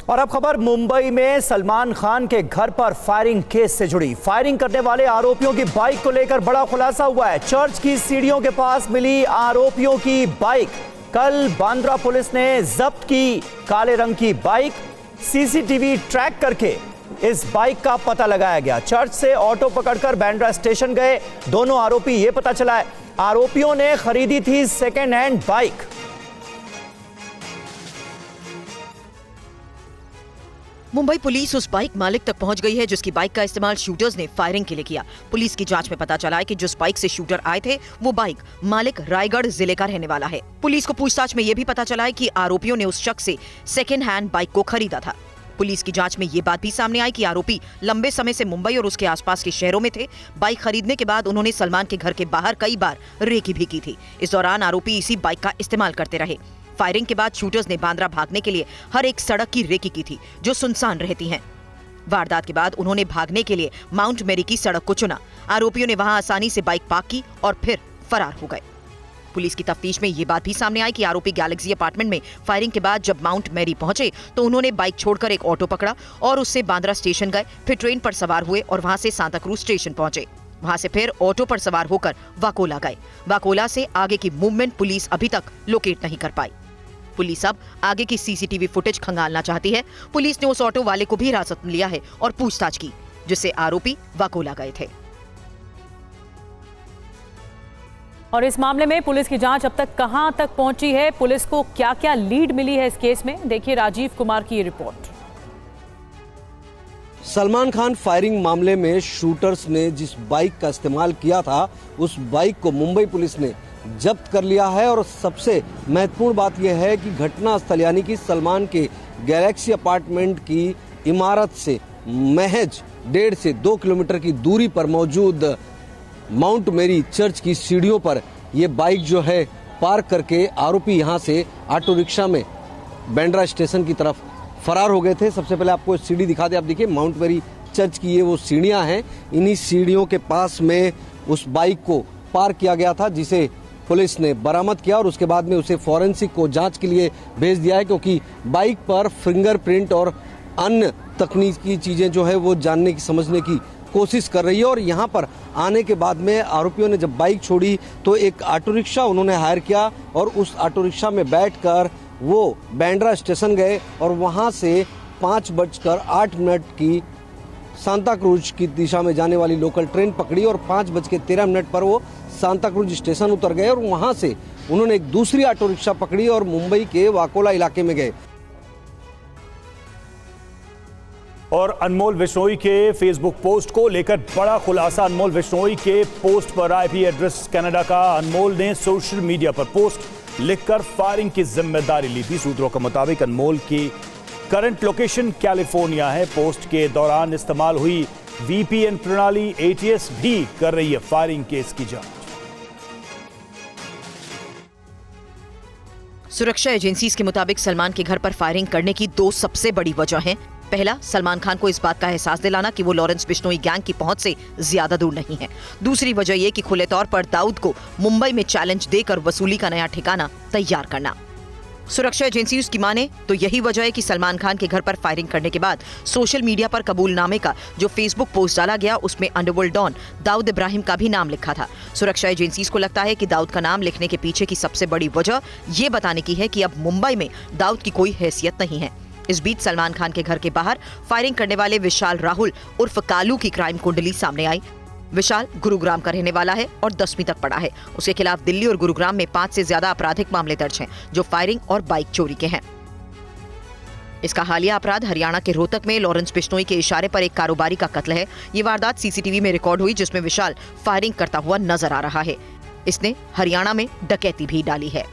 और अब खबर मुंबई में सलमान खान के घर पर फायरिंग केस से जुड़ी। फायरिंग करने वाले आरोपियों की बाइक को लेकर बड़ा खुलासा हुआ है। चर्च की सीढ़ियों के पास मिली आरोपियों की बाइक कल बांद्रा पुलिस ने जब्त की। काले रंग की बाइक सीसीटीवी ट्रैक करके इस बाइक का पता लगाया गया। चर्च से ऑटो पकड़कर बांद्रा स्टेशन गए दोनों आरोपी। यह पता चला है आरोपियों ने खरीदी थी second hand bike. Mumbai police उस बाइक मालिक तक पहुंच गई है जिसकी बाइक का इस्तेमाल शूटर्स ने फायरिंग के लिए किया। पुलिस की जांच में पता चला है कि जिस बाइक से शूटर आए थे वो बाइक मालिक रायगढ़ जिले का रहने वाला है। पुलिस को पूछताछ में यह भी पता चला है कि आरोपियों ने उस शख्स से सेकेंड हैंड बाइक को खरीदा था। पुलिस की जांच में ये बात भी सामने आई कि आरोपी लंबे समय से मुंबई और उसके आसपास के शहरों में थे। बाइक खरीदने के बाद उन्होंने सलमान के घर के बाहर कई बार रेकी भी की थी। इस दौरान आरोपी इसी बाइक का इस्तेमाल करते रहे। फायरिंग के बाद शूटर्स ने बांद्रा भागने के लिए हर एक सड़क की रेकी की थी जो सुनसान रहती हैं। वारदात के बाद उन्होंने भागने के लिए माउंट मेरी की सड़क को चुना। आरोपियों ने वहां आसानी से बाइक पार्क की और फिर फरार हो गए। पुलिस की तफ्तीश में ये बात भी सामने आई कि आरोपी गैलेक्सी अपार्टमेंट में फायरिंग के बाद जब माउंट मेरी पहुंचे तो उन्होंने बाइक छोड़कर एक ऑटो पकड़ा और उससे बांद्रा स्टेशन गए। फिर ट्रेन पर सवार हुए और वहां से सांता क्रूज स्टेशन पहुंचे। वहां से फिर ऑटो पर सवार होकर वाकोला गए। वाकोला से आगे की मूवमेंट पुलिस अभी तक लोकेट नहीं कर पाई। पुलिस अब आगे की सीसीटीवी फुटेज खंगालना चाहती है। पुलिस ने उस ऑटो वाले को भी हिरासत में लिया है और पूछताछ की जिससे आरोपी वाकोला गए थे। और इस मामले में पुलिस की जांच अब तक कहां तक पहुंची है, पुलिस को क्या क्या लीड मिली है इस केस में, देखिए राजीव कुमार की रिपोर्ट। सलमान खान फायरिंग मामले में शूटर्स ने जिस बाइक का इस्तेमाल किया था उस बाइक को मुंबई पुलिस ने जब्त कर लिया है। और सबसे महत्वपूर्ण बात यह है कि घटना स्थल यानी कि सलमान के गैलेक्सी अपार्टमेंट की इमारत से महज 1.5 से 2 किलोमीटर की दूरी पर मौजूद माउंट मेरी चर्च की सीढ़ियों पर यह बाइक जो है पार्क करके आरोपी यहां से ऑटो रिक्शा में बांद्रा स्टेशन की तरफ फरार हो गए थे। सबसे पहले आपको सीढ़ी दिखा दे, आप देखिए माउंट मेरी चर्च की ये वो सीढ़ियां हैं। इन्हीं सीढ़ियों के पास में उस बाइक को पार्क किया गया था जिसे पुलिस ने बरामद किया और उसके बाद में उसे फॉरेंसिक को जांच के लिए भेज दिया है, क्योंकि बाइक पर फिंगरप्रिंट और अन्य तकनीकी चीजें जो है वो जानने की समझने की कोशिश कर रही है। और यहाँ पर आने के बाद में आरोपियों ने जब बाइक छोड़ी तो एक ऑटो रिक्शा उन्होंने हायर किया और उस ऑटो रिक्शा में बैठकर वो बांद्रा स्टेशन गए और वहाँ से 5:08 की सांता क्रूज की दिशा में जाने वाली लोकल ट्रेन पकड़ी और 5:13 पर वो सांता क्रूज स्टेशन उतर गए और वहां से उन्होंने एक दूसरी ऑटो रिक्शा पकड़ी और मुंबई के वाकोला इलाके में गए। और अनमोल विश्नोई के फेसबुक पोस्ट को लेकर बड़ा खुलासा। अनमोल विश्नोई के पोस्ट पर आईपी एड्रेस कनाडा का अनमोल ने सोशल मीडिया पर पोस्ट लिखकर फायरिंग की जिम्मेदारी ली थी। सूत्रों के मुताबिक अनमोल की करंट लोकेशन कैलिफोर्निया है। पोस्ट के दौरान इस्तेमाल हुई वीपीएन प्रणाली एटीएस भी कर रही है फायरिंग केस की जांच। सुरक्षा एजेंसीज के मुताबिक सलमान के घर पर फायरिंग करने की 2 सबसे बड़ी वजह हैं। पहला, सलमान खान को इस बात का एहसास दिलाना कि वो लॉरेंस बिश्नोई गैंग की पहुंच से ज्यादा दूर नहीं है। दूसरी वजह यह कि खुले तौर पर दाऊद को मुंबई में चैलेंज देकर वसूली का नया ठिकाना तैयार करना। सुरक्षा एजेंसीज की माने तो यही वजह है कि सलमान खान के घर पर फायरिंग करने के बाद सोशल मीडिया पर कबूलनामे का जो फेसबुक पोस्ट डाला गया उसमें अंडरवर्ल्ड डॉन दाऊद इब्राहिम का भी नाम लिखा था। सुरक्षा एजेंसीज को लगता है कि दाऊद का नाम लिखने के पीछे की सबसे बड़ी वजह ये बताने की है कि अब मुंबई में दाऊद की कोई हैसियत नहीं है। इस बीच सलमान खान के घर के बाहर फायरिंग करने वाले विशाल राहुल उर्फ कालू की क्राइम कुंडली सामने आई। विशाल गुरुग्राम का रहने वाला है और 10वीं तक पढ़ा है। उसके खिलाफ दिल्ली और गुरुग्राम में 5 से ज्यादा आपराधिक मामले दर्ज हैं जो फायरिंग और बाइक चोरी के हैं। इसका हालिया अपराध हरियाणा के रोहतक में लॉरेंस बिश्नोई के इशारे पर एक कारोबारी का कत्ल है। ये वारदात सीसीटीवी में रिकॉर्ड हुई जिसमें विशाल फायरिंग करता हुआ नजर आ रहा है। इसने हरियाणा में डकैती भी डाली है।